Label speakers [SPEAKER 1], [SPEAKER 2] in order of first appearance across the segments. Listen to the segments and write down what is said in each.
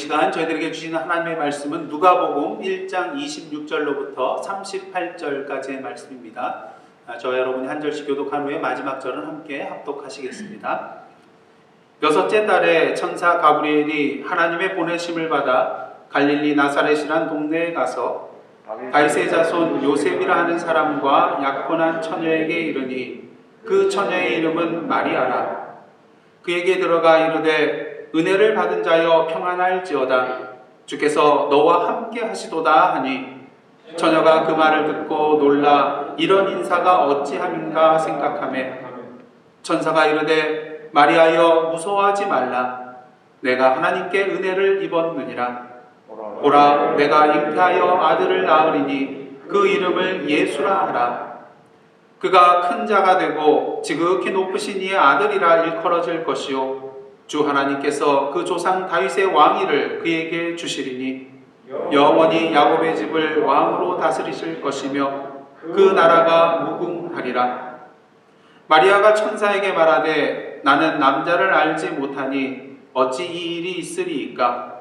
[SPEAKER 1] 시간 저희들에게 주신 하나님의 말씀은 누가복음 1장 26절로부터 38절까지의 말씀입니다. 저와 여러분이 한 절씩 교독한 후에 마지막 절은 함께 합독하시겠습니다. 여섯째 달에 천사 가브리엘이 하나님의 보내심을 받아 갈릴리 나사렛이란 동네에 가서 다윗의 자손 요셉이라 하는 사람과 약혼한 처녀에게 이르니 그 처녀의 이름은 마리아라. 그에게 들어가 이르되 은혜를 받은 자여 평안할지어다. 주께서 너와 함께 하시도다 하니 처녀가 그 말을 듣고 놀라 이런 인사가 어찌함인가 생각하매 천사가 이르되 마리아여 무서워하지 말라. 내가 하나님께 은혜를 입었느니라. 보라 내가 잉태하여 아들을 낳으리니 그 이름을 예수라 하라. 그가 큰 자가 되고 지극히 높으신 이의 아들이라 일컬어질 것이요 주 하나님께서 그 조상 다윗의 왕위를 그에게 주시리니 영원히 야곱의 집을 왕으로 다스리실 것이며 그 나라가 무궁하리라. 마리아가 천사에게 말하되 나는 남자를 알지 못하니 어찌 이 일이 있으리이까.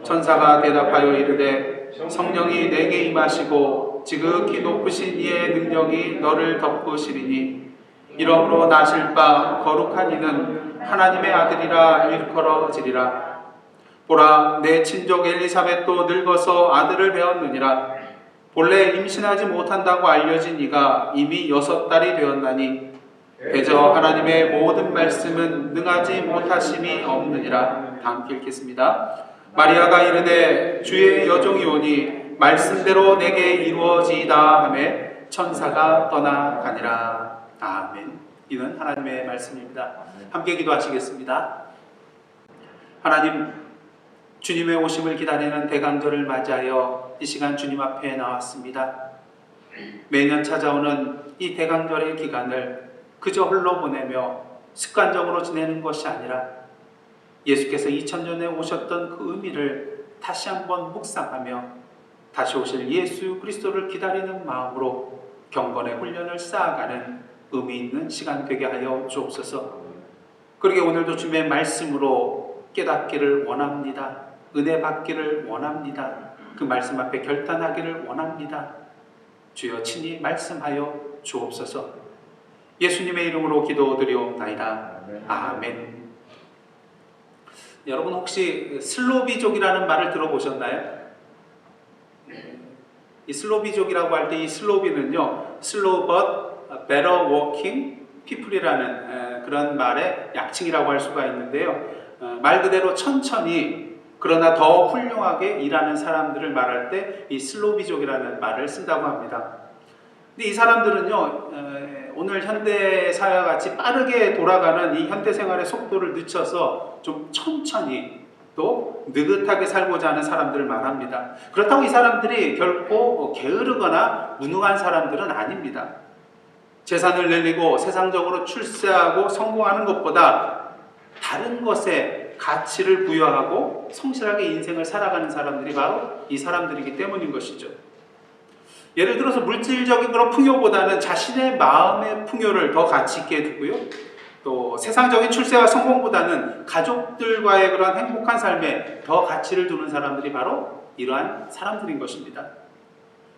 [SPEAKER 1] 천사가 대답하여 이르되 성령이 내게 임하시고 지극히 높으신 이의 능력이 너를 덮으시리니 이러므로 나실 바 거룩한 이는 하나님의 아들이라 일컬어지리라. 보라 내 친족 엘리사벳도 늙어서 아들을 배었느니라. 본래 임신하지 못한다고 알려진 이가 이미 6달이 되었나니 대저 하나님의 모든 말씀은 능하지 못하심이 없느니라. 다 함께 읽겠습니다. 마리아가 이르되 주의 여종이 오니 말씀대로 내게 이루어지이다 하매 천사가 떠나가니라. 아멘. 이는 하나님의 말씀입니다. 함께 기도하시겠습니다. 하나님, 주님의 오심을 기다리는 대강절을 맞이하여 이 시간 주님 앞에 나왔습니다. 매년 찾아오는 이 대강절의 기간을 그저 홀로 보내며 습관적으로 지내는 것이 아니라 예수께서 2000년에 오셨던 그 의미를 다시 한번 묵상하며 다시 오실 예수 그리스도를 기다리는 마음으로 경건의 훈련을 쌓아가는 의미 있는 시간 되게 하여 주옵소서. 그러게 오늘도 주님의 말씀으로 깨닫기를 원합니다. 은혜 받기를 원합니다. 그 말씀 앞에 결단하기를 원합니다. 주여 친히 말씀하여 주옵소서. 예수님의 이름으로 기도드리옵나이다. 아멘. 여러분 혹시 슬로비족이라는 말을 들어보셨나요? 이 슬로비족이라고 할 때 이 슬로비는요, slow but better walking people이라는 그런 말의 약칭이라고 할 수가 있는데요. 말 그대로 천천히 그러나 더 훌륭하게 일하는 사람들을 말할 때 이 슬로비족이라는 말을 쓴다고 합니다. 근데 이 사람들은요, 오늘 현대 사회와 같이 빠르게 돌아가는 이 현대 생활의 속도를 늦춰서 좀 천천히 또 느긋하게 살고자 하는 사람들을 말합니다. 그렇다고 이 사람들이 결코 게으르거나 무능한 사람들은 아닙니다. 재산을 늘리고 세상적으로 출세하고 성공하는 것보다 다른 것에 가치를 부여하고 성실하게 인생을 살아가는 사람들이 바로 이 사람들이기 때문인 것이죠. 예를 들어서 물질적인 그런 풍요보다는 자신의 마음의 풍요를 더 가치 있게 두고요. 또 세상적인 출세와 성공보다는 가족들과의 그런 행복한 삶에 더 가치를 두는 사람들이 바로 이러한 사람들인 것입니다.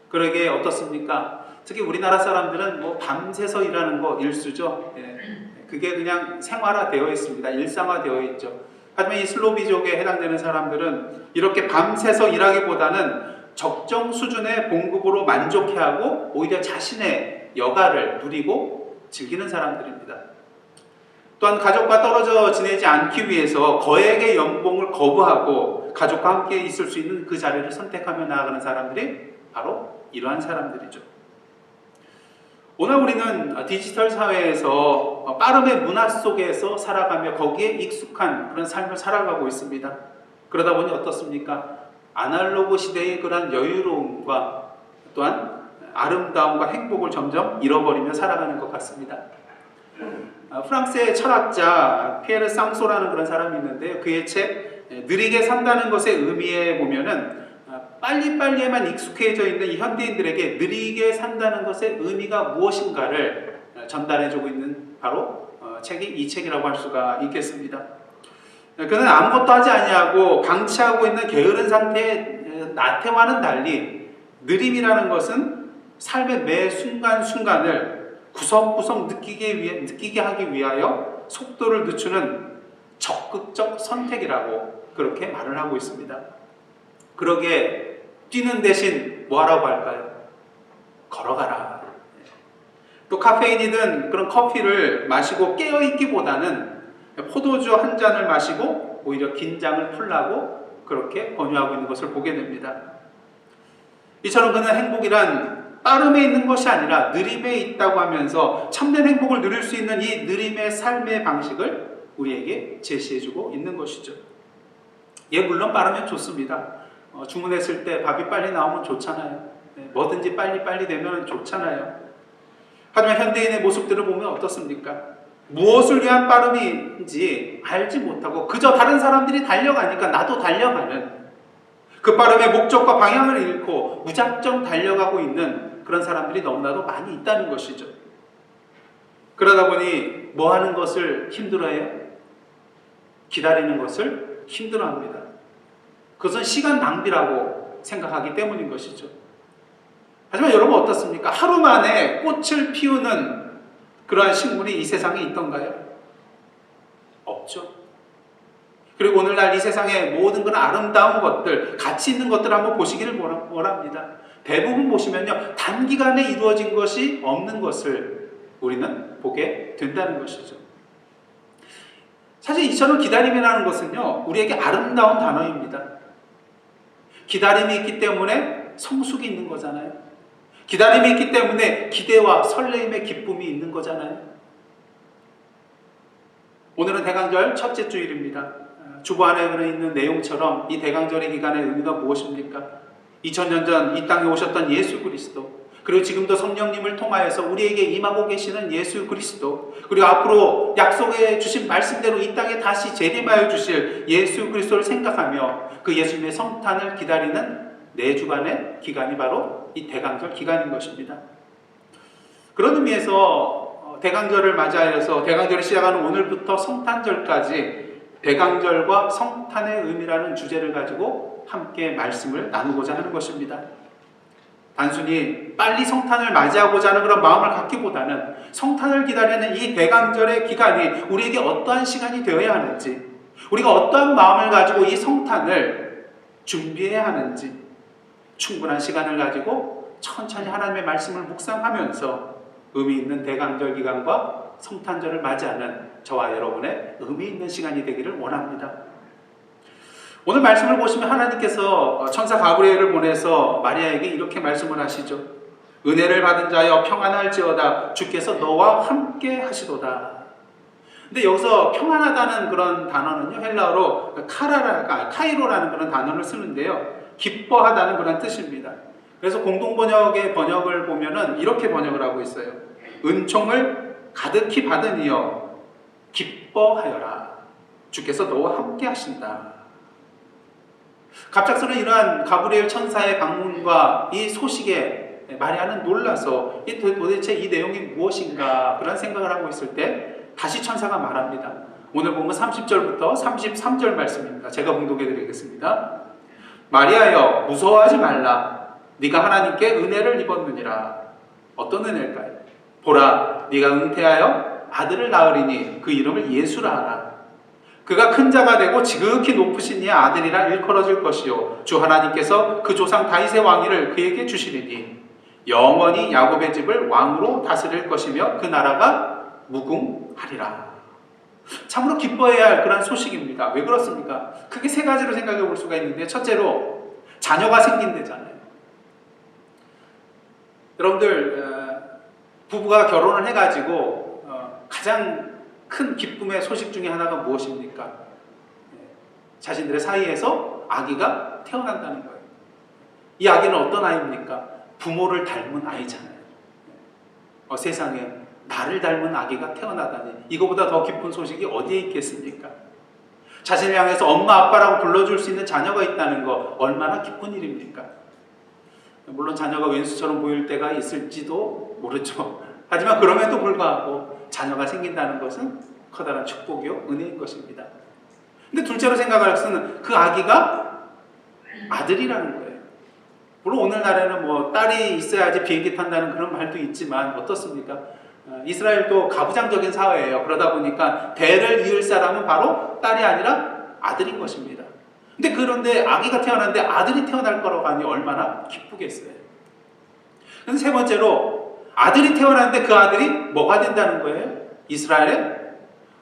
[SPEAKER 1] 그러게 어떻습니까? 특히 우리나라 사람들은 뭐 밤새서 일하는 거 일수죠. 그게 그냥 생활화되어 있습니다. 일상화되어 있죠. 하지만 이 슬로비족에 해당되는 사람들은 이렇게 밤새서 일하기보다는 적정 수준의 봉급으로 만족해하고 오히려 자신의 여가를 누리고 즐기는 사람들입니다. 또한 가족과 떨어져 지내지 않기 위해서 거액의 연봉을 거부하고 가족과 함께 있을 수 있는 그 자리를 선택하며 나아가는 사람들이 바로 이러한 사람들이죠. 오늘 우리는 디지털 사회에서 빠름의 문화 속에서 살아가며 거기에 익숙한 그런 삶을 살아가고 있습니다. 그러다 보니 어떻습니까? 아날로그 시대의 그런 여유로움과 또한 아름다움과 행복을 점점 잃어버리며 살아가는 것 같습니다. 프랑스의 철학자 피에르 쌍소라는 그런 사람이 있는데요. 그의 책 느리게 산다는 것의 의미에 보면은 빨리빨리에만 익숙해져 있는 이 현대인들에게 느리게 산다는 것의 의미가 무엇인가를 전달해주고 있는 바로 책이 이 책이라고 할 수가 있겠습니다. 그는 아무것도 하지 아니하고 방치하고 있는 게으른 상태의 나태와는 달리 느림이라는 것은 삶의 매 순간순간을 구석구석 느끼게 하기 위하여 속도를 늦추는 적극적 선택이라고 그렇게 말을 하고 있습니다. 그러게 뛰는 대신 뭐 하라고 할까요? 걸어가라. 또 카페인이든 그런 커피를 마시고 깨어있기보다는 포도주 한 잔을 마시고 오히려 긴장을 풀라고 그렇게 권유하고 있는 것을 보게 됩니다. 이처럼 그는 행복이란 빠름에 있는 것이 아니라 느림에 있다고 하면서 참된 행복을 누릴 수 있는 이 느림의 삶의 방식을 우리에게 제시해주고 있는 것이죠. 물론 빠르면 좋습니다. 주문했을 때 밥이 빨리 나오면 좋잖아요. 뭐든지 빨리 되면 좋잖아요. 하지만 현대인의 모습들을 보면 어떻습니까? 무엇을 위한 빠름인지 알지 못하고 그저 다른 사람들이 달려가니까 나도 달려가는, 그 빠름의 목적과 방향을 잃고 무작정 달려가고 있는 그런 사람들이 너무나도 많이 있다는 것이죠. 그러다 보니 뭐 하는 것을 힘들어해요? 기다리는 것을 힘들어합니다. 그것은 시간 낭비라고 생각하기 때문인 것이죠. 하지만 여러분 어떻습니까? 하루 만에 꽃을 피우는 그러한 식물이 이 세상에 있던가요? 없죠. 그리고 오늘날 이 세상의 모든 그런 아름다운 것들, 가치 있는 것들을 한번 보시기를 원합니다. 대부분 보시면요, 단기간에 이루어진 것이 없는 것을 우리는 보게 된다는 것이죠. 사실 이처럼 기다림이라는 것은요, 우리에게 아름다운 단어입니다. 기다림이 있기 때문에 성숙이 있는 거잖아요. 기다림이 있기 때문에 기대와 설레임의 기쁨이 있는 거잖아요. 오늘은 대강절 첫째 주일입니다. 주보 안에 있는 내용처럼 이 대강절의 기간의 의미가 무엇입니까? 2000년 전 이 땅에 오셨던 예수 그리스도, 그리고 지금도 성령님을 통하여서 우리에게 임하고 계시는 예수 그리스도, 그리고 앞으로 약속해 주신 말씀대로 이 땅에 다시 재림하여 주실 예수 그리스도를 생각하며 그 예수님의 성탄을 기다리는 4주간의 기간이 바로 이 대강절 기간인 것입니다. 그런 의미에서 대강절을 맞이하여서 대강절을 시작하는 오늘부터 성탄절까지 대강절과 성탄의 의미라는 주제를 가지고 함께 말씀을 나누고자 하는 것입니다. 단순히 빨리 성탄을 맞이하고자 하는 그런 마음을 갖기보다는 성탄을 기다리는 이 대강절의 기간이 우리에게 어떠한 시간이 되어야 하는지, 우리가 어떠한 마음을 가지고 이 성탄을 준비해야 하는지 충분한 시간을 가지고 천천히 하나님의 말씀을 묵상하면서 의미 있는 대강절 기간과 성탄절을 맞이하는 저와 여러분의 의미 있는 시간이 되기를 원합니다. 오늘 말씀을 보시면 하나님께서 천사 가브리엘을 보내서 마리아에게 이렇게 말씀을 하시죠. 은혜를 받은 자여 평안할지어다, 주께서 너와 함께 하시도다. 근데 여기서 평안하다는 그런 단어는요, 헬라어로 카이로라는 그런 단어를 쓰는데요, 기뻐하다는 그런 뜻입니다. 그래서 공동번역의 번역을 보면은 이렇게 번역을 하고 있어요. 은총을 가득히 받은 이여 기뻐하여라, 주께서 너와 함께 하신다. 갑작스러운 이러한 가브리엘 천사의 방문과 이 소식에 마리아는 놀라서 도대체 이 내용이 무엇인가 그런 생각을 하고 있을 때 다시 천사가 말합니다. 오늘 보면 30절부터 33절 말씀입니다. 제가 봉독해 드리겠습니다. 마리아여 무서워하지 말라, 네가 하나님께 은혜를 입었느니라. 어떤 은혜일까요? 보라, 네가 잉태하여 아들을 낳으리니 그 이름을 예수라 하라. 그가 큰 자가 되고 지극히 높으신 이의 아들이라 일컬어질 것이요 주 하나님께서 그 조상 다윗의 왕위를 그에게 주시리니 영원히 야곱의 집을 왕으로 다스릴 것이며 그 나라가 무궁하리라. 참으로 기뻐해야 할 그런 소식입니다. 왜 그렇습니까? 크게 3가지로 생각해 볼 수가 있는데, 첫째로 자녀가 생긴대잖아요. 여러분들 부부가 결혼을 해가지고 가장 큰 기쁨의 소식 중에 하나가 무엇입니까? 자신들의 사이에서 아기가 태어난다는 거예요. 이 아기는 어떤 아이입니까? 부모를 닮은 아이잖아요. 세상에 나를 닮은 아기가 태어나다니, 이거보다 더 기쁜 소식이 어디에 있겠습니까? 자신을 향해서 엄마 아빠라고 불러줄 수 있는 자녀가 있다는 거 얼마나 기쁜 일입니까? 물론 자녀가 왼수처럼 보일 때가 있을지도 모르죠. 하지만 그럼에도 불구하고 자녀가 생긴다는 것은 커다란 축복이요 은혜인 것입니다. 근데 둘째로 생각할 것은 그 아기가 아들이라는 거예요. 물론 오늘날에는 뭐 딸이 있어야지 비행기 탄다는 그런 말도 있지만 어떻습니까? 이스라엘도 가부장적인 사회예요. 그러다 보니까 대를 이을 사람은 바로 딸이 아니라 아들인 것입니다. 근데 그런데 아기가 태어났는데 아들이 태어날 거라고 하니 얼마나 기쁘겠어요. 그래서 세 번째로 아들이 태어났는데 그 아들이 뭐가 된다는 거예요? 이스라엘의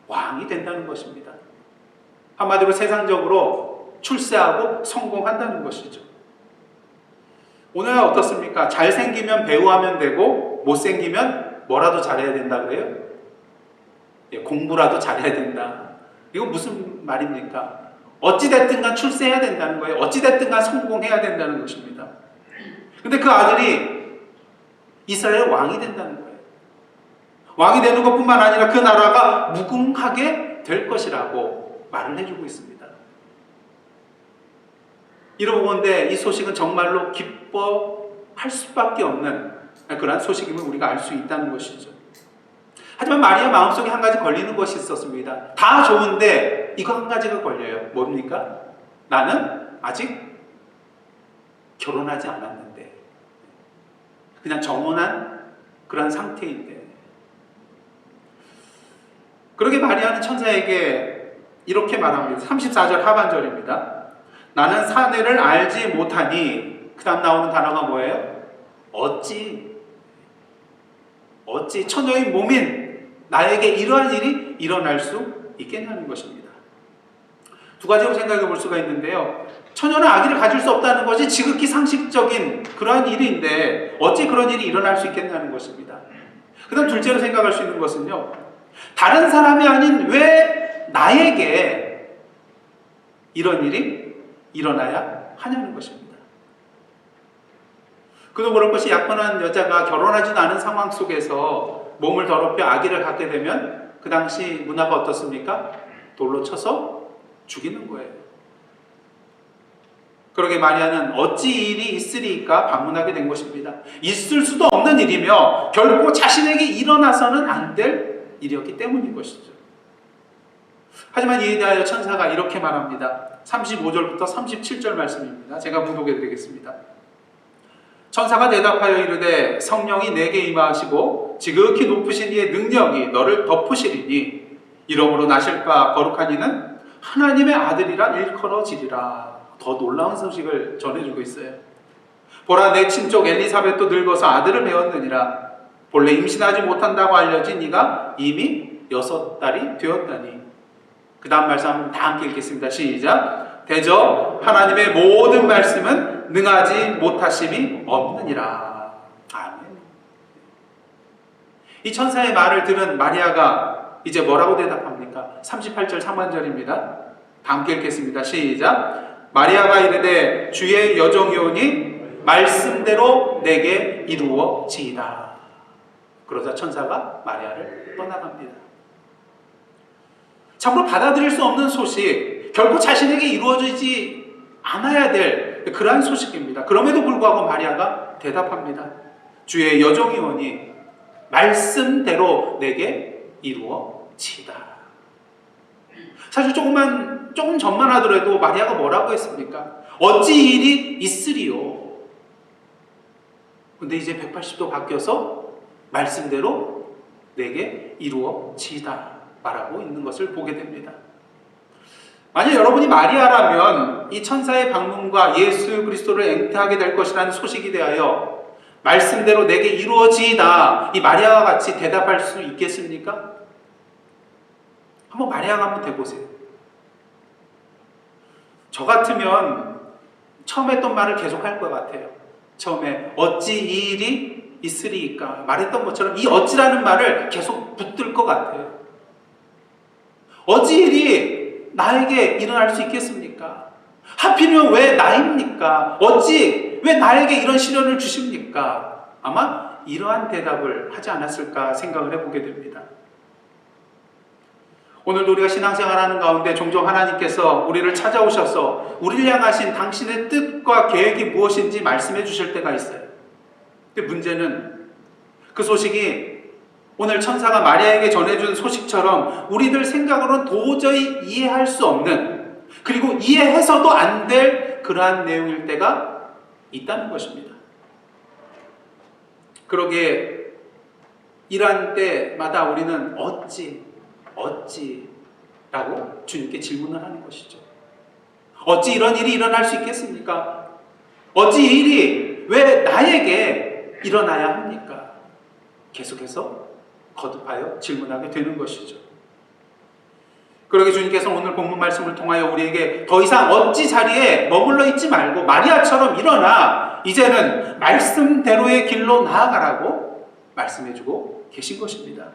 [SPEAKER 1] 왕이 된다는 것입니다. 한마디로 세상적으로 출세하고 성공한다는 것이죠. 오늘 어떻습니까? 잘생기면 배우하면 되고 못생기면 뭐라도 잘해야 된다 그래요? 공부라도 잘해야 된다. 이건 무슨 말입니까? 어찌됐든 간 출세해야 된다는 거예요. 어찌됐든 간 성공해야 된다는 것입니다. 근데 그 아들이 이스라엘 왕이 된다는 거예요. 왕이 되는 것뿐만 아니라 그 나라가 무궁하게 될 것이라고 말을 해주고 있습니다. 이러고 본데 이 소식은 정말로 기뻐할 수밖에 없는 그러한 소식임을 우리가 알 수 있다는 것이죠. 하지만 마리아 마음속에 한 가지 걸리는 것이 있었습니다. 다 좋은데 이거 한 가지가 걸려요. 뭡니까? 나는 아직 결혼하지 않았는데, 그냥 정혼한 그런 상태인데. 그러게 마리아는 천사에게 이렇게 말합니다. 34절 하반절입니다. 나는 사내를 알지 못하니, 그 다음 나오는 단어가 뭐예요? 어찌 처녀의 몸인 나에게 이러한 일이 일어날 수 있겠냐는 것입니다. 두 가지로 생각해 볼 수가 있는데요. 처녀는 아기를 가질 수 없다는 것이 지극히 상식적인 그러한 일인데 어찌 그런 일이 일어날 수 있겠냐는 것입니다. 그 다음 둘째로 생각할 수 있는 것은요, 다른 사람이 아닌 왜 나에게 이런 일이 일어나야 하냐는 것입니다. 그도 그럴 것이 약혼한 여자가 결혼하지도 않은 상황 속에서 몸을 더럽혀 아기를 갖게 되면 그 당시 문화가 어떻습니까? 돌로 쳐서 죽이는 거예요. 그러게 마리아는 어찌 일이 있으리까 반문하게 된 것입니다. 있을 수도 없는 일이며 결코 자신에게 일어나서는 안 될 일이었기 때문인 것이죠. 하지만 이에 대하여 천사가 이렇게 말합니다. 35절부터 37절 말씀입니다. 제가 묵독해 드리겠습니다. 천사가 대답하여 이르되 성령이 내게 임하시고 지극히 높으신 이의 능력이 너를 덮으시리니 이러므로 나실 바 거룩한 이는 하나님의 아들이라 일컬어지리라. 더 놀라운 소식을 전해주고 있어요. 보라, 내 친족 엘리사벳도 늙어서 아들을 배웠느니라. 본래 임신하지 못한다고 알려진 이가 이미 6달이 되었다니. 그 다음 말씀 한번 다 함께 읽겠습니다. 시작. 대저 하나님의 모든 말씀은 능하지 못하심이 없느니라. 아멘. 이 천사의 말을 들은 마리아가 이제 뭐라고 대답합니까? 38절 상반절입니다. 함께 읽겠습니다. 시작. 마리아가 이르되 주의 여종이오니 말씀대로 내게 이루어지이다. 그러자 천사가 마리아를 떠나갑니다. 참으로 받아들일 수 없는 소식, 결코 자신에게 이루어지지 않아야 될 그러한 소식입니다. 그럼에도 불구하고 마리아가 대답합니다. 주의 여종이오니 말씀대로 내게 이루어지이다. 사실 조금 전만 하더라도 마리아가 뭐라고 했습니까? 어찌 일이 있으리요. 근데 이제 180도 바뀌어서 말씀대로 내게 이루어지이다 말하고 있는 것을 보게 됩니다. 만약 여러분이 마리아라면 이 천사의 방문과 예수 그리스도를 앵태하게 될 것이라는 소식에 대하여 말씀대로 내게 이루어지이다, 이 마리아와 같이 대답할 수 있겠습니까? 한번 마리아가 한번 돼보세요. 저 같으면 처음 했던 말을 계속할 것 같아요. 처음에 어찌 이 일이 있으리까 말했던 것처럼 이 어찌라는 말을 계속 붙들 것 같아요. 어찌 일이 나에게 일어날 수 있겠습니까? 하필이면 왜 나입니까? 어찌 왜 나에게 이런 시련을 주십니까? 아마 이러한 대답을 하지 않았을까 생각을 해보게 됩니다. 오늘도 우리가 신앙생활하는 가운데 종종 하나님께서 우리를 찾아오셔서 우리를 향하신 당신의 뜻과 계획이 무엇인지 말씀해 주실 때가 있어요. 근데 문제는 그 소식이 오늘 천사가 마리아에게 전해준 소식처럼 우리들 생각으로는 도저히 이해할 수 없는 그리고 이해해서도 안 될 그러한 내용일 때가 있다는 것입니다. 그러기에 이러한 때마다 우리는 어찌라고 주님께 질문을 하는 것이죠. 어찌 이런 일이 일어날 수 있겠습니까? 어찌 이 일이 왜 나에게 일어나야 합니까? 계속해서 거듭하여 질문하게 되는 것이죠. 그러게 주님께서 오늘 본문 말씀을 통하여 우리에게 더 이상 어찌 자리에 머물러 있지 말고 마리아처럼 일어나 이제는 말씀대로의 길로 나아가라고 말씀해주고 계신 것입니다.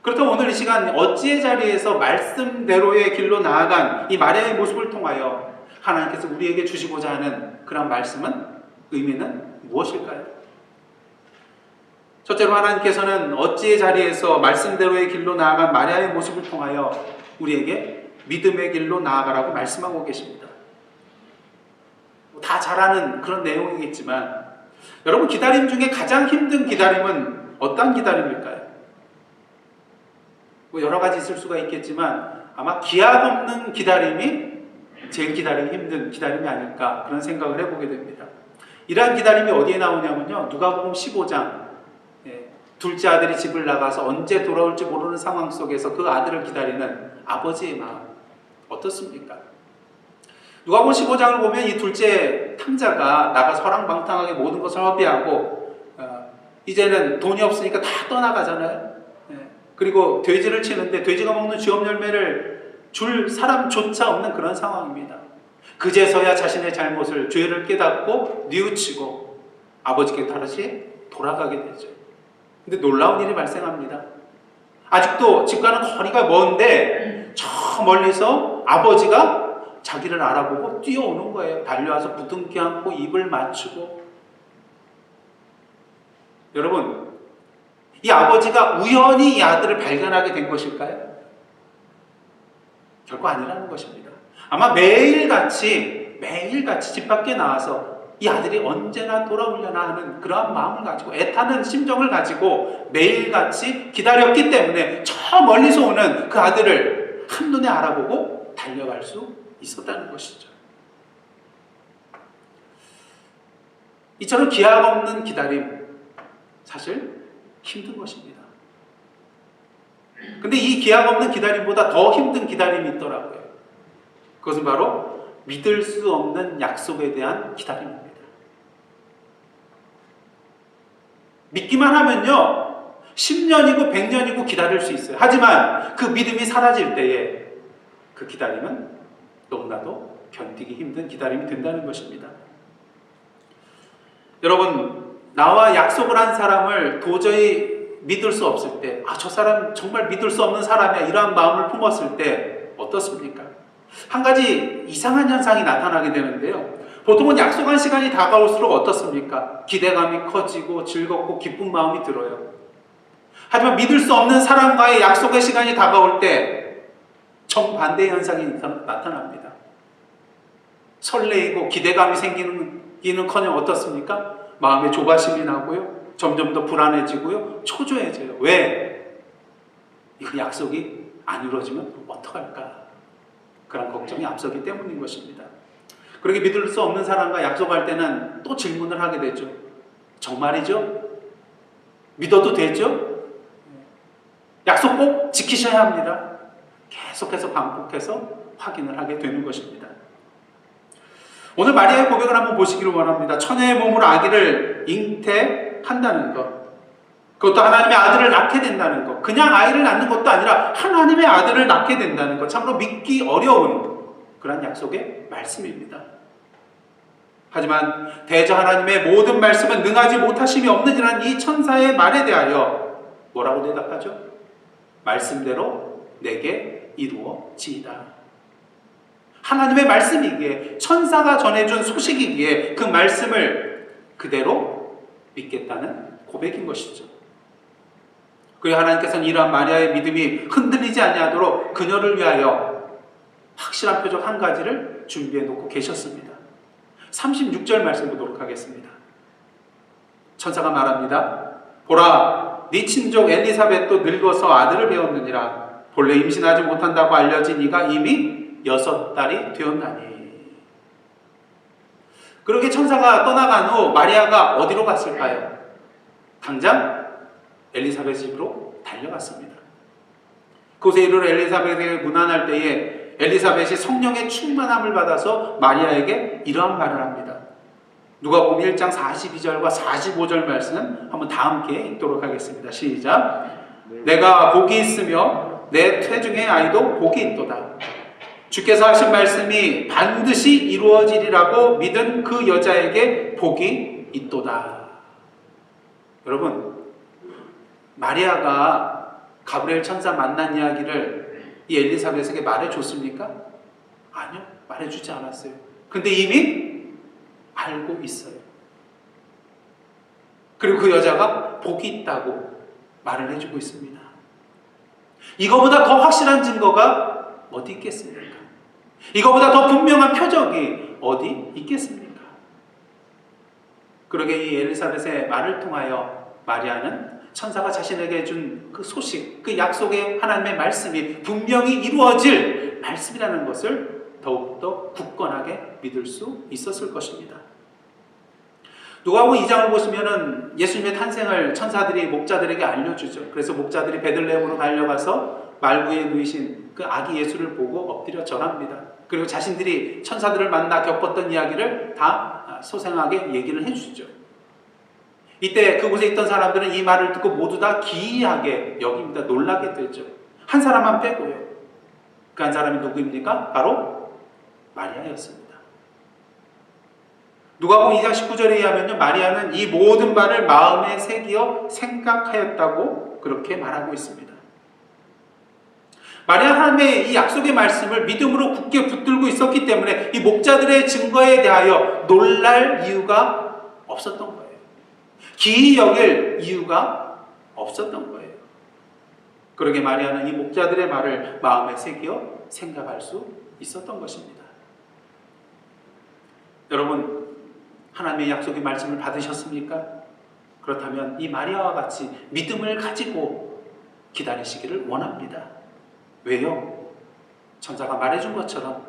[SPEAKER 1] 그렇다면 오늘 이 시간 어찌의 자리에서 말씀대로의 길로 나아간 이 마리아의 모습을 통하여 하나님께서 우리에게 주시고자 하는 그런 말씀은, 의미는 무엇일까요? 첫째로 하나님께서는 어찌의 자리에서 말씀대로의 길로 나아간 마리아의 모습을 통하여 우리에게 믿음의 길로 나아가라고 말씀하고 계십니다. 다 잘 아는 그런 내용이겠지만 여러분, 기다림 중에 가장 힘든 기다림은 어떠한 기다림일까요? 여러 가지 있을 수가 있겠지만 아마 기약 없는 기다림이 제일 기다리기 힘든 기다림이 아닐까, 그런 생각을 해보게 됩니다. 이러한 기다림이 어디에 나오냐면요, 누가복음 15장, 둘째 아들이 집을 나가서 언제 돌아올지 모르는 상황 속에서 그 아들을 기다리는 아버지의 마음, 어떻습니까? 누가복음 15장을 보면 이 둘째 탕자가 나가서 허랑방탕하게 모든 것을 허비하고 이제는 돈이 없으니까 다 떠나가잖아요. 그리고 돼지를 치는데 돼지가 먹는 쥐업 열매를 줄 사람조차 없는 그런 상황입니다. 그제서야 자신의 잘못을, 죄를 깨닫고 뉘우치고 아버지께 다시 돌아가게 되죠. 근데 놀라운 일이 발생합니다. 아직도 집과는 거리가 먼데 저 멀리서 아버지가 자기를 알아보고 뛰어오는 거예요. 달려와서 부둥켜 안고 입을 맞추고. 여러분, 이 아버지가 우연히 이 아들을 발견하게 된 것일까요? 결코 아니라는 것입니다. 아마 매일같이 집 밖에 나와서 이 아들이 언제나 돌아오려나 하는 그러한 마음을 가지고, 애타는 심정을 가지고 매일같이 기다렸기 때문에 저 멀리서 오는 그 아들을 한눈에 알아보고 달려갈 수 있었다는 것이죠. 이처럼 기약 없는 기다림, 사실 힘든 것입니다. 근데 이 기약 없는 기다림보다 더 힘든 기다림이 있더라고요. 그것은 바로 믿을 수 없는 약속에 대한 기다림입니다. 믿기만 하면요, 10년이고 100년이고 기다릴 수 있어요. 하지만 그 믿음이 사라질 때에 그 기다림은 너무나도 견디기 힘든 기다림이 된다는 것입니다. 여러분, 나와 약속을 한 사람을 도저히 믿을 수 없을 때, 저 사람 정말 믿을 수 없는 사람이야, 이러한 마음을 품었을 때 어떻습니까? 한 가지 이상한 현상이 나타나게 되는데요. 보통은 약속한 시간이 다가올수록 어떻습니까? 기대감이 커지고 즐겁고 기쁜 마음이 들어요. 하지만 믿을 수 없는 사람과의 약속의 시간이 다가올 때 정반대의 현상이 나타납니다. 설레이고 기대감이 생기는커녕 어떻습니까? 마음에 조바심이 나고요, 점점 더 불안해지고요, 초조해져요. 왜? 이 약속이 안 이루어지면 어떡할까? 그런 걱정이 앞서기 때문인 것입니다. 그렇게 믿을 수 없는 사람과 약속할 때는 또 질문을 하게 되죠. 정말이죠? 믿어도 되죠? 약속 꼭 지키셔야 합니다. 계속해서 반복해서 확인을 하게 되는 것입니다. 오늘 마리아의 고백을 한번 보시기를 원합니다. 처녀의 몸으로 아기를 잉태한다는 것, 그것도 하나님의 아들을 낳게 된다는 것, 그냥 아이를 낳는 것도 아니라 하나님의 아들을 낳게 된다는 것, 참으로 믿기 어려운 그런 약속의 말씀입니다. 하지만 대저 하나님의 모든 말씀은 능하지 못하심이 없느니라는 이 천사의 말에 대하여 뭐라고 대답하죠? 말씀대로 내게 이루어지이다. 하나님의 말씀이기에, 천사가 전해준 소식이기에 그 말씀을 그대로 믿겠다는 고백인 것이죠. 그리고 하나님께서는 이러한 마리아의 믿음이 흔들리지 아니하도록 그녀를 위하여 확실한 표적 한 가지를 준비해 놓고 계셨습니다. 36절 말씀 보도록 하겠습니다. 천사가 말합니다. 보라, 네 친족 엘리사벳도 늙어서 아들을 배웠느니라. 본래 임신하지 못한다고 알려진 이가 이미 6달이 되었나니. 그렇게 천사가 떠나간 후 마리아가 어디로 갔을까요? 당장 엘리사벳 집으로 달려갔습니다. 그곳에 이르러 엘리사벳에게 문안할 때에 엘리사벳이 성령의 충만함을 받아서 마리아에게 이러한 말을 합니다. 누가복음 1장 42절과 45절 말씀 한번 다 함께 읽도록 하겠습니다. 시작. 내가 복이 있으며 내 태중의 아이도 복이 있도다. 주께서 하신 말씀이 반드시 이루어지리라고 믿은 그 여자에게 복이 있도다. 여러분, 마리아가 가브리엘 천사 만난 이야기를 이 엘리사벳에게 말해줬습니까? 아니요, 말해주지 않았어요. 근데 이미 알고 있어요. 그리고 그 여자가 복이 있다고 말을 해주고 있습니다. 이거보다 더 확실한 증거가 어디 있겠습니까? 이거보다 더 분명한 표적이 어디 있겠습니까? 그러게 이 엘리사벳의 말을 통하여 마리아는 천사가 자신에게 준 그 소식, 그 약속의 하나님의 말씀이 분명히 이루어질 말씀이라는 것을 더욱더 굳건하게 믿을 수 있었을 것입니다. 누가복음 2장을 보시면은 예수님의 탄생을 천사들이 목자들에게 알려주죠. 그래서 목자들이 베들레헴으로 달려가서 말구에 누이신 그 아기 예수를 보고 엎드려 절합니다. 그리고 자신들이 천사들을 만나 겪었던 이야기를 다 소생하게 얘기를 해주죠. 이때 그곳에 있던 사람들은 이 말을 듣고 모두 다 기이하게 여깁니다. 놀라게 되죠. 한 사람만 빼고요. 그 한 사람이 누구입니까? 바로 마리아였습니다. 누가복음 2장 19절에 의하면요, 마리아는 이 모든 말을 마음에 새기어 생각하였다고 그렇게 말하고 있습니다. 마리아 하나님의 이 약속의 말씀을 믿음으로 굳게 붙들고 있었기 때문에 이 목자들의 증거에 대하여 놀랄 이유가 없었던 거예요. 기이 여길 이유가 없었던 거예요. 그러게 마리아는 이 목자들의 말을 마음에 새겨 생각할 수 있었던 것입니다. 여러분, 하나님의 약속의 말씀을 받으셨습니까? 그렇다면 이 마리아와 같이 믿음을 가지고 기다리시기를 원합니다. 왜요? 천사가 말해준 것처럼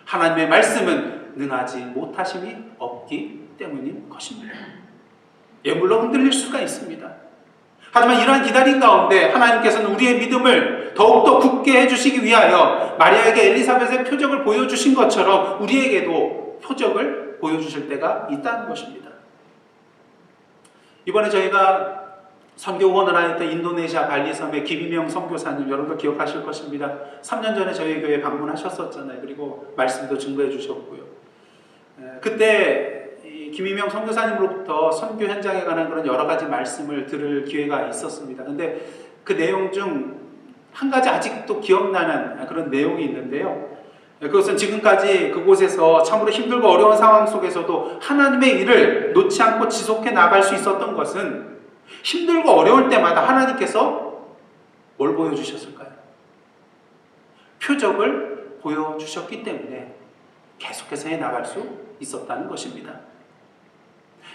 [SPEAKER 1] 하나님의 말씀은 능하지 못하심이 없기 때문인 것입니다. 예, 물론 흔들릴 수가 있습니다. 하지만 이러한 기다림 가운데 하나님께서는 우리의 믿음을 더욱더 굳게 해주시기 위하여 마리아에게 엘리사벳의 표적을 보여주신 것처럼 우리에게도 표적을 보여주실 때가 있다는 것입니다. 이번에 저희가 선교 후원을 하였던 인도네시아 발리섬의 김희명 선교사님, 여러분도 기억하실 것입니다. 3년 전에 저희 교회 방문하셨었잖아요. 그리고 말씀도 증거해 주셨고요. 그때 김희명 선교사님으로부터 선교 현장에 관한 그런 여러 가지 말씀을 들을 기회가 있었습니다. 근데 그 내용 중 한 가지 아직도 기억나는 그런 내용이 있는데요. 그것은 지금까지 그곳에서 참으로 힘들고 어려운 상황 속에서도 하나님의 일을 놓지 않고 지속해 나갈 수 있었던 것은 힘들고 어려울 때마다 하나님께서 뭘 보여주셨을까요? 표적을 보여주셨기 때문에 계속해서 해나갈 수 있었다는 것입니다.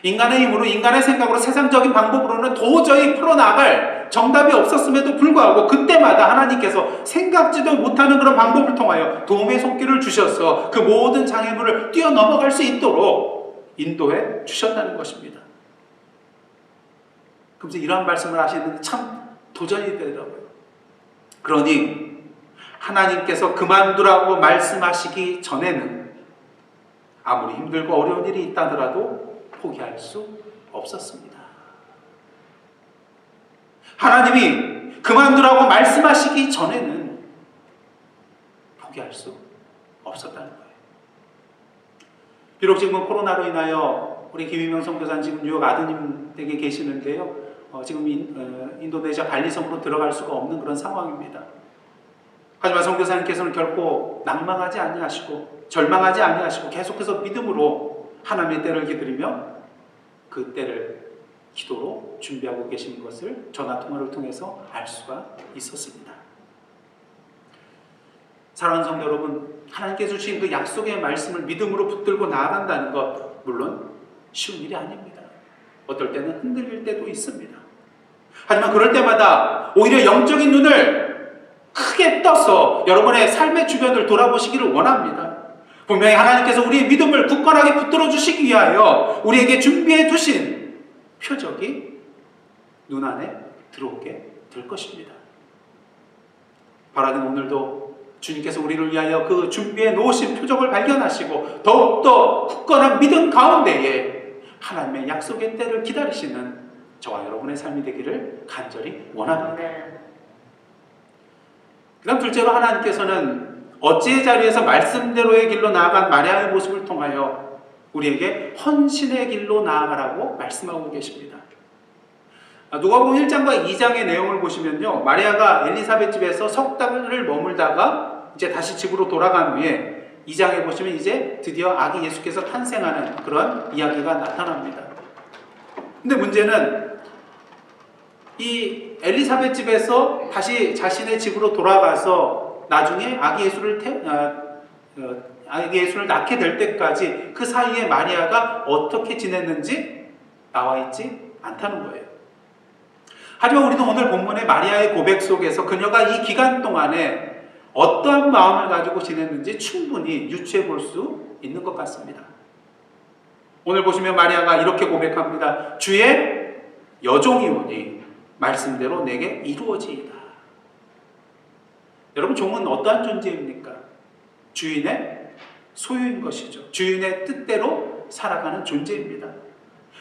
[SPEAKER 1] 인간의 힘으로, 인간의 생각으로, 세상적인 방법으로는 도저히 풀어나갈 정답이 없었음에도 불구하고 그때마다 하나님께서 생각지도 못하는 그런 방법을 통하여 도움의 손길을 주셔서 그 모든 장애물을 뛰어넘어갈 수 있도록 인도해 주셨다는 것입니다. 그래서 이러한 말씀을 하시는데 참 도전이 되더라고요. 그러니 하나님께서 그만두라고 말씀하시기 전에는 아무리 힘들고 어려운 일이 있다더라도 포기할 수 없었습니다. 하나님이 그만두라고 말씀하시기 전에는 포기할 수 없었다는 거예요. 비록 지금은 코로나로 인하여 우리 김희명 선교사는 지금 뉴욕 아드님 댁에 계시는데요. 지금 인도네시아 발리섬으로 들어갈 수가 없는 그런 상황입니다. 하지만 선교사님께서는 결코 낭망하지 아니하시고 절망하지 아니하시고 계속해서 믿음으로 하나님의 때를 기다리며 그 때를 기도로 준비하고 계시는 것을 전화통화를 통해서 알 수가 있었습니다. 사랑하는 성도 여러분, 하나님께서 주신 그 약속의 말씀을 믿음으로 붙들고 나아간다는 것, 물론 쉬운 일이 아닙니다. 어떨 때는 흔들릴 때도 있습니다. 하지만 그럴 때마다 오히려 영적인 눈을 크게 떠서 여러분의 삶의 주변을 돌아보시기를 원합니다. 분명히 하나님께서 우리의 믿음을 굳건하게 붙들어 주시기 위하여 우리에게 준비해 두신 표적이 눈안에 들어오게 될 것입니다. 바라긴 오늘도 주님께서 우리를 위하여 그 준비해 놓으신 표적을 발견하시고 더욱더 굳건한 믿음 가운데에 하나님의 약속의 때를 기다리시는 저와 여러분의 삶이 되기를 간절히 원합니다. 그 다음 둘째로 하나님께서는 어찌의 자리에서 말씀대로의 길로 나아간 마리아의 모습을 통하여 우리에게 헌신의 길로 나아가라고 말씀하고 계십니다. 누가복음 1장과 2장의 내용을 보시면요, 마리아가 엘리사벳 집에서 석 달을 머물다가 이제 다시 집으로 돌아간 후에 2장에 보시면 이제 드디어 아기 예수께서 탄생하는 그런 이야기가 나타납니다. 근데 문제는 이 엘리사벳 집에서 다시 자신의 집으로 돌아가서 나중에 아기 예수를 낳게 될 때까지 그 사이에 마리아가 어떻게 지냈는지 나와 있지 않다는 거예요. 하지만 우리는 오늘 본문의 마리아의 고백 속에서 그녀가 이 기간 동안에 어떠한 마음을 가지고 지냈는지 충분히 유추해 볼 수 있는 것 같습니다. 오늘 보시면 마리아가 이렇게 고백합니다. 주의 여종이오니 말씀대로 내게 이루어지이다. 여러분, 종은 어떠한 존재입니까? 주인의 소유인 것이죠. 주인의 뜻대로 살아가는 존재입니다.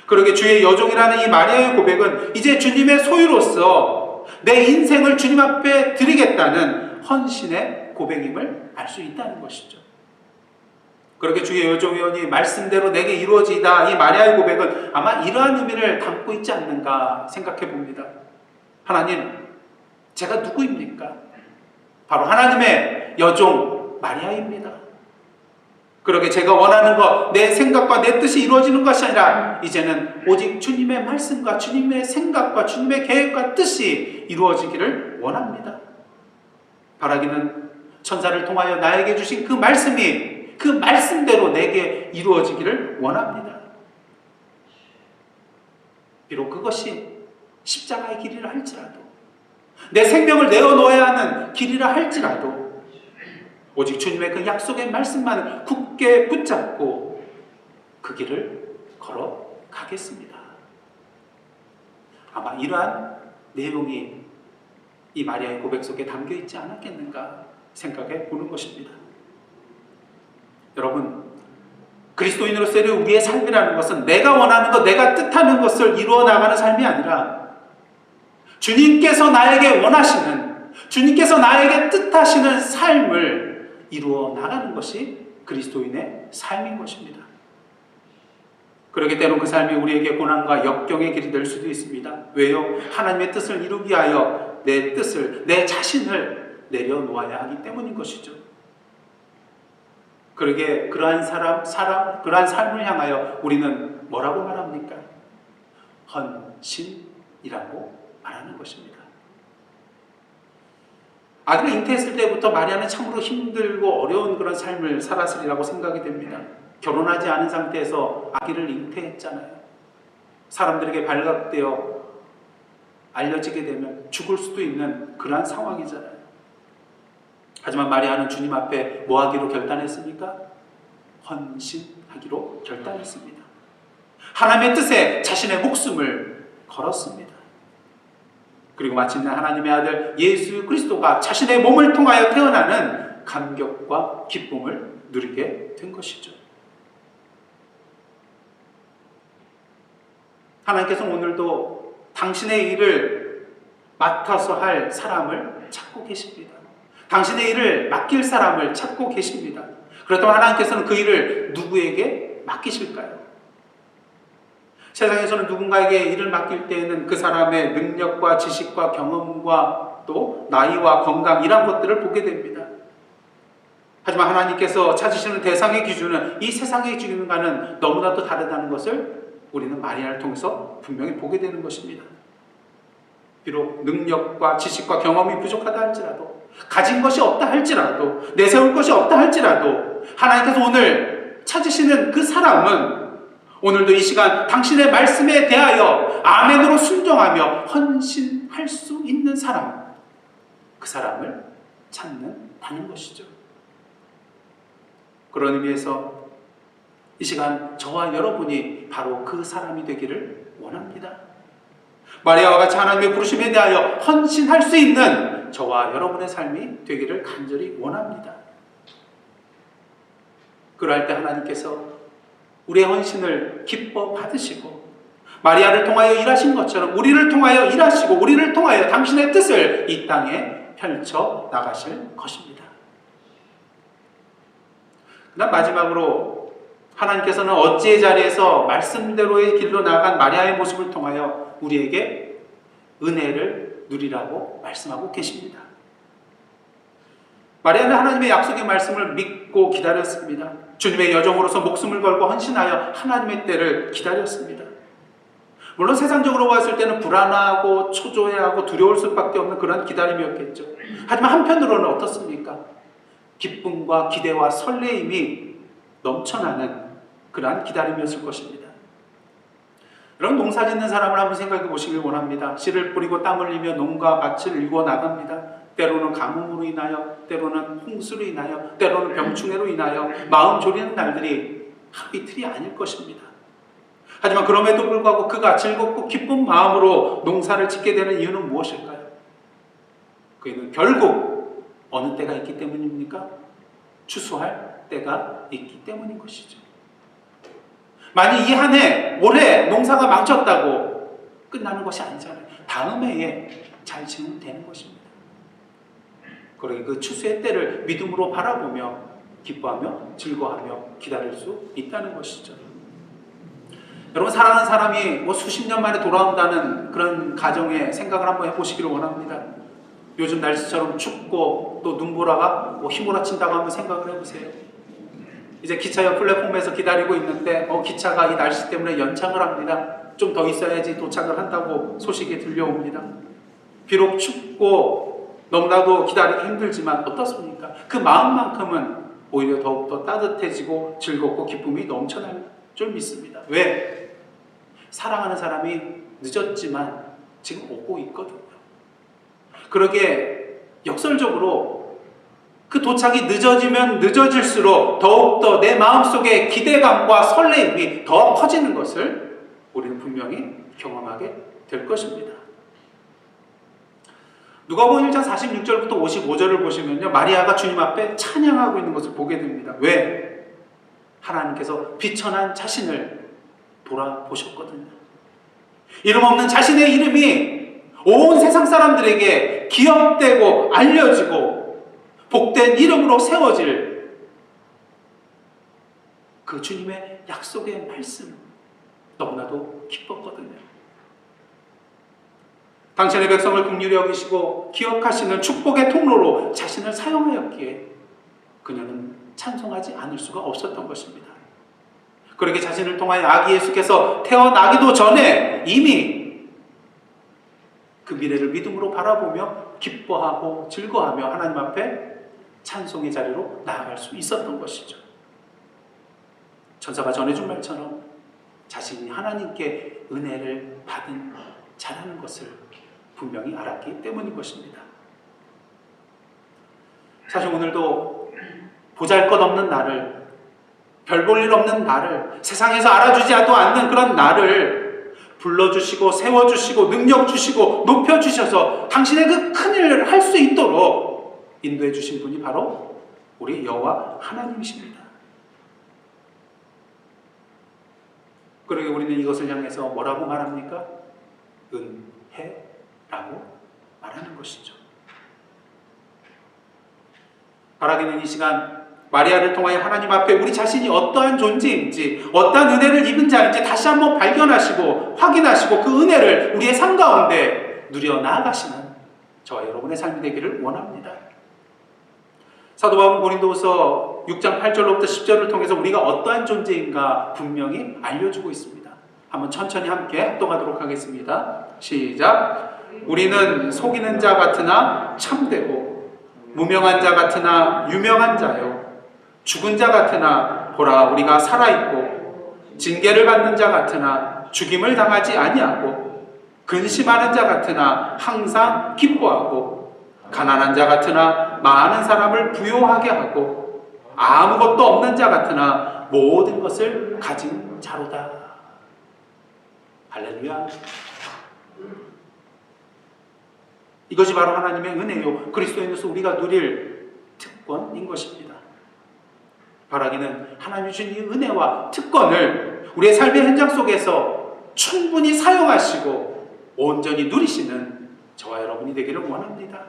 [SPEAKER 1] 그러게 주의 여종이라는 이 마리아의 고백은 이제 주님의 소유로서 내 인생을 주님 앞에 드리겠다는 헌신의 고백임을 알 수 있다는 것이죠. 그렇게 주의 여종이오니 말씀대로 내게 이루어지다, 이 마리아의 고백은 아마 이러한 의미를 담고 있지 않는가 생각해 봅니다. 하나님, 제가 누구입니까? 바로 하나님의 여종 마리아입니다. 그렇게 제가 원하는 것, 내 생각과 내 뜻이 이루어지는 것이 아니라 이제는 오직 주님의 말씀과 주님의 생각과 주님의 계획과 뜻이 이루어지기를 원합니다. 바라기는 천사를 통하여 나에게 주신 그 말씀이 그 말씀대로 내게 이루어지기를 원합니다. 비록 그것이 십자가의 길이라 할지라도, 내 생명을 내어놓아야 하는 길이라 할지라도 오직 주님의 그 약속의 말씀만을 굳게 붙잡고 그 길을 걸어가겠습니다. 아마 이러한 내용이 이 마리아의 고백 속에 담겨 있지 않았겠는가 생각해 보는 것입니다. 여러분, 그리스도인으로서의 우리의 삶이라는 것은 내가 원하는 것, 내가 뜻하는 것을 이루어 나가는 삶이 아니라 주님께서 나에게 원하시는, 주님께서 나에게 뜻하시는 삶을 이루어 나가는 것이 그리스도인의 삶인 것입니다. 그렇기 때문에 그 삶이 우리에게 고난과 역경의 길이 될 수도 있습니다. 왜요? 하나님의 뜻을 이루기 위하여 내 뜻을, 내 자신을 내려놓아야 하기 때문인 것이죠. 그러게 그러한 그러한 삶을 향하여 우리는 뭐라고 말합니까? 헌신이라고 말하는 것입니다. 아기를 잉태했을 때부터 마리아는 참으로 힘들고 어려운 그런 삶을 살았으리라고 생각이 됩니다. 결혼하지 않은 상태에서 아기를 잉태했잖아요. 사람들에게 발각되어 알려지게 되면 죽을 수도 있는 그러한 상황이잖아요. 하지만 마리아는 주님 앞에 뭐 하기로 결단했습니까? 헌신하기로 결단했습니다. 하나님의 뜻에 자신의 목숨을 걸었습니다. 그리고 마침내 하나님의 아들 예수 그리스도가 자신의 몸을 통하여 태어나는 감격과 기쁨을 누리게 된 것이죠. 하나님께서는 오늘도 당신의 일을 맡아서 할 사람을 찾고 계십니다. 당신의 일을 맡길 사람을 찾고 계십니다. 그렇다면 하나님께서는 그 일을 누구에게 맡기실까요? 세상에서는 누군가에게 일을 맡길 때에는 그 사람의 능력과 지식과 경험과 또 나이와 건강 이런 것들을 보게 됩니다. 하지만 하나님께서 찾으시는 대상의 기준은 이 세상의 기준과는 너무나도 다르다는 것을 우리는 마리아를 통해서 분명히 보게 되는 것입니다. 비록 능력과 지식과 경험이 부족하다 할지라도, 가진 것이 없다 할지라도, 내세울 것이 없다 할지라도 하나님께서 오늘 찾으시는 그 사람은 오늘도 이 시간 당신의 말씀에 대하여 아멘으로 순종하며 헌신할 수 있는 사람, 그 사람을 찾는다는 것이죠. 그런 의미에서 이 시간 저와 여러분이 바로 그 사람이 되기를 원합니다. 마리아와 같이 하나님의 부르심에 대하여 헌신할 수 있는 저와 여러분의 삶이 되기를 간절히 원합니다. 그럴 때 하나님께서 우리의 헌신을 기뻐 받으시고 마리아를 통하여 일하신 것처럼 우리를 통하여 일하시고 우리를 통하여 당신의 뜻을 이 땅에 펼쳐 나가실 것입니다. 그다음 마지막으로 하나님께서는 어찌의 자리에서 말씀대로의 길로 나간 마리아의 모습을 통하여 우리에게 은혜를 누리라고 말씀하고 계십니다. 마리아는 하나님의 약속의 말씀을 믿고 기다렸습니다. 주님의 여종으로서 목숨을 걸고 헌신하여 하나님의 때를 기다렸습니다. 물론 세상적으로 봤을 때는 불안하고 초조해하고 두려울 수밖에 없는 그런 기다림이었겠죠. 하지만 한편으로는 어떻습니까? 기쁨과 기대와 설레임이 넘쳐나는 그러한 기다림이었을 것입니다. 여러분, 농사 짓는 사람을 한번 생각해 보시길 원합니다. 씨를 뿌리고 땀 흘리며 농가 밭을 일궈 나갑니다. 때로는 가뭄으로 인하여, 때로는 홍수로 인하여, 때로는 병충해로 인하여 마음 졸이는 날들이 하루 이틀이 아닐 것입니다. 하지만 그럼에도 불구하고 그가 즐겁고 기쁜 마음으로 농사를 짓게 되는 이유는 무엇일까요? 그는 결국 어느 때가 있기 때문입니까? 추수할 때가 있기 때문인 것이죠. 만약 이 한 해, 올해 농사가 망쳤다고 끝나는 것이 아니잖아요. 다음 해에 잘 지으면 되는 것입니다. 그러니 그 추수의 때를 믿음으로 바라보며 기뻐하며 즐거워하며 기다릴 수 있다는 것이죠. 여러분, 사랑하는 사람이 수십 년 만에 돌아온다는 그런 가정의 생각을 한번 해보시기를 원합니다. 요즘 날씨처럼 춥고 또 눈보라가 휘몰아친다고 한번 생각을 해보세요. 이제 기차역 플랫폼에서 기다리고 있는데 기차가 이 날씨 때문에 연착을 합니다. 좀 더 있어야지 도착을 한다고 소식이 들려옵니다. 비록 춥고 너무나도 기다리기 힘들지만 어떻습니까? 그 마음만큼은 오히려 더욱더 따뜻해지고 즐겁고 기쁨이 넘쳐날 줄 믿습니다. 왜? 사랑하는 사람이 늦었지만 지금 오고 있거든요. 그러게 역설적으로 그 도착이 늦어지면 늦어질수록 더욱더 내 마음속에 기대감과 설레임이 더 커지는 것을 우리는 분명히 경험하게 될 것입니다. 누가복음 1장 46절부터 55절을 보시면요, 마리아가 주님 앞에 찬양하고 있는 것을 보게 됩니다. 왜? 하나님께서 비천한 자신을 돌아보셨거든요. 이름 없는 자신의 이름이 온 세상 사람들에게 기억되고 알려지고 복된 이름으로 세워질 그 주님의 약속의 말씀, 너무나도 기뻤거든요. 당신의 백성을 긍휼히 여기시고 기억하시는 축복의 통로로 자신을 사용하였기에 그녀는 찬송하지 않을 수가 없었던 것입니다. 그렇게 자신을 통하여 아기 예수께서 태어나기도 전에 이미 그 미래를 믿음으로 바라보며 기뻐하고 즐거워하며 하나님 앞에 찬송의 자리로 나아갈 수 있었던 것이죠. 천사가 전해준 말처럼 자신이 하나님께 은혜를 받은 자라는 것을 분명히 알았기 때문인 것입니다. 사실 오늘도 보잘것없는 나를, 별 볼 일 없는 나를, 세상에서 알아주지도 않는 그런 나를 불러주시고 세워주시고 능력 주시고 높여주셔서 당신의 그 큰일을 할 수 있도록 인도해 주신 분이 바로 우리 여호와 하나님이십니다. 그러게 우리는 이것을 향해서 뭐라고 말합니까? 은혜라고 말하는 것이죠. 바라기는 이 시간 마리아를 통하여 하나님 앞에 우리 자신이 어떠한 존재인지, 어떠한 은혜를 입은 자인지 다시 한번 발견하시고 확인하시고 그 은혜를 우리의 삶 가운데 누려 나아가시는 저와 여러분의 삶이 되기를 원합니다. 사도 바울은 고린도후서 6장 8절로부터 10절을 통해서 우리가 어떠한 존재인가 분명히 알려주고 있습니다. 한번 천천히 함께 합독하도록 하겠습니다. 시작. 우리는 속이는 자 같으나 참되고 무명한 자 같으나 유명한 자요, 죽은 자 같으나 보라 우리가 살아있고, 징계를 받는 자 같으나 죽임을 당하지 아니하고, 근심하는 자 같으나 항상 기뻐하고, 가난한 자 같으나 많은 사람을 부요하게 하고 아무것도 없는 자 같으나 모든 것을 가진 자로다. 할렐루야. 이것이 바로 하나님의 은혜요, 그리스도인으로서 우리가 누릴 특권인 것입니다. 바라기는 하나님이 주신 이 은혜와 특권을 우리의 삶의 현장 속에서 충분히 사용하시고 온전히 누리시는 저와 여러분이 되기를 원합니다.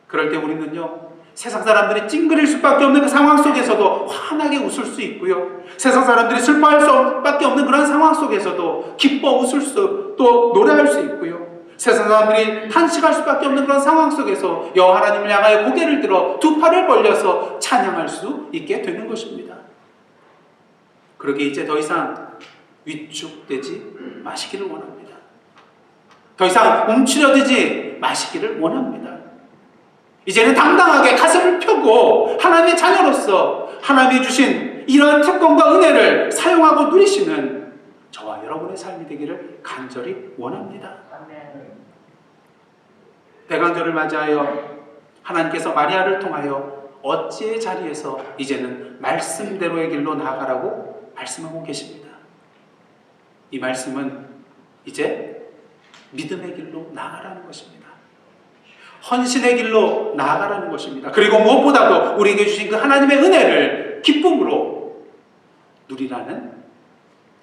[SPEAKER 1] 그럴 때 우리는요, 세상 사람들이 찡그릴 수밖에 없는 그 상황 속에서도 환하게 웃을 수 있고요, 세상 사람들이 슬퍼할 수밖에 없는 그런 상황 속에서도 기뻐 웃을 수, 또 노래할 수 있고요, 세상 사람들이 탄식할 수밖에 없는 그런 상황 속에서 여호와 하나님을 향하여 고개를 들어 두 팔을 벌려서 찬양할 수 있게 되는 것입니다. 그러게 이제 더 이상 위축되지 마시기를 원합니다. 더 이상 움츠려들지 마시기를 원합니다. 이제는 당당하게 가슴을 펴고 하나님의 자녀로서 하나님이 주신 이러한 특권과 은혜를 사용하고 누리시는 저와 여러분의 삶이 되기를 간절히 원합니다. 대강절을 맞이하여 하나님께서 마리아를 통하여 어찌의 자리에서 이제는 말씀대로의 길로 나아가라고 말씀하고 계십니다. 이 말씀은 이제 믿음의 길로 나아가라는 것입니다. 헌신의 길로 나아가라는 것입니다. 그리고 무엇보다도 우리에게 주신 그 하나님의 은혜를 기쁨으로 누리라는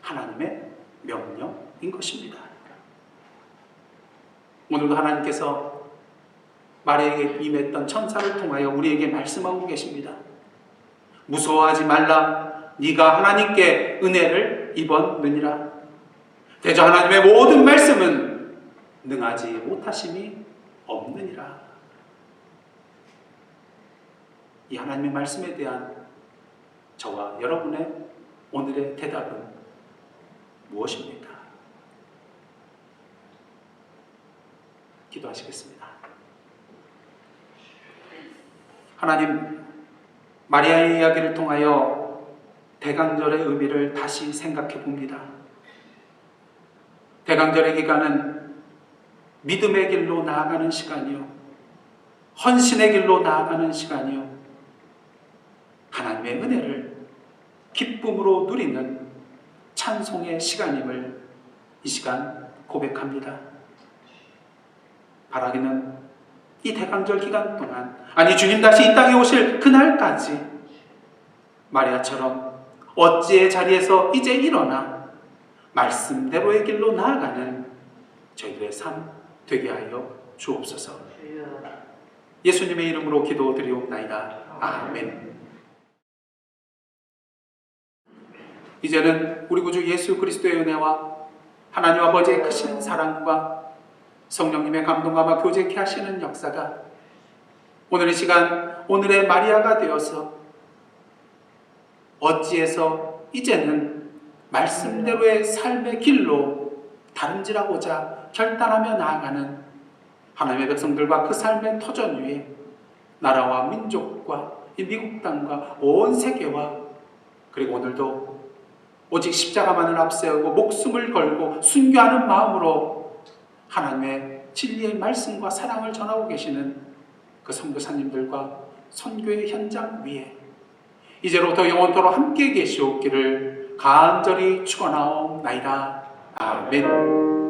[SPEAKER 1] 하나님의 명령인 것입니다. 오늘도 하나님께서 마리아에게 임했던 천사를 통하여 우리에게 말씀하고 계십니다. 무서워하지 말라. 네가 하나님께 은혜를 입었느니라. 대저 하나님의 모든 말씀은 능하지 못하심이 없느니라. 이 하나님의 말씀에 대한 저와 여러분의 오늘의 대답은 무엇입니까? 기도하시겠습니다. 하나님, 마리아의 이야기를 통하여 대강절의 의미를 다시 생각해 봅니다. 대강절의 기간은 믿음의 길로 나아가는 시간이요, 헌신의 길로 나아가는 시간이요, 하나님의 은혜를 기쁨으로 누리는 찬송의 시간임을 이 시간 고백합니다. 바라기는 이 대강절 기간 동안, 아니 주님 다시 이 땅에 오실 그날까지 마리아처럼 어찌의 자리에서 이제 일어나 말씀대로의 길로 나아가는 저희들의 삶 되게 하여 주옵소서. 예수님의 이름으로 기도드리옵나이다. 아멘. 이제는 우리 구주 예수 그리스도의 은혜와 하나님 아버지의 크신 사랑과 성령님의 감동과 교제케 하시는 역사가 오늘 이 시간 오늘의 마리아가 되어서 어찌해서 이제는 말씀대로의 삶의 길로 다름질하고자 결단하며 나아가는 하나님의 백성들과 그 삶의 터전 위에 나라와 민족과 이 미국 땅과 온 세계와 그리고 오늘도 오직 십자가만을 앞세우고 목숨을 걸고 순교하는 마음으로 하나님의 진리의 말씀과 사랑을 전하고 계시는 그 선교사님들과 선교의 현장 위에 이제로부터 영원토록 함께 계시옵기를 간절히 축원하옵나이다. 아멘.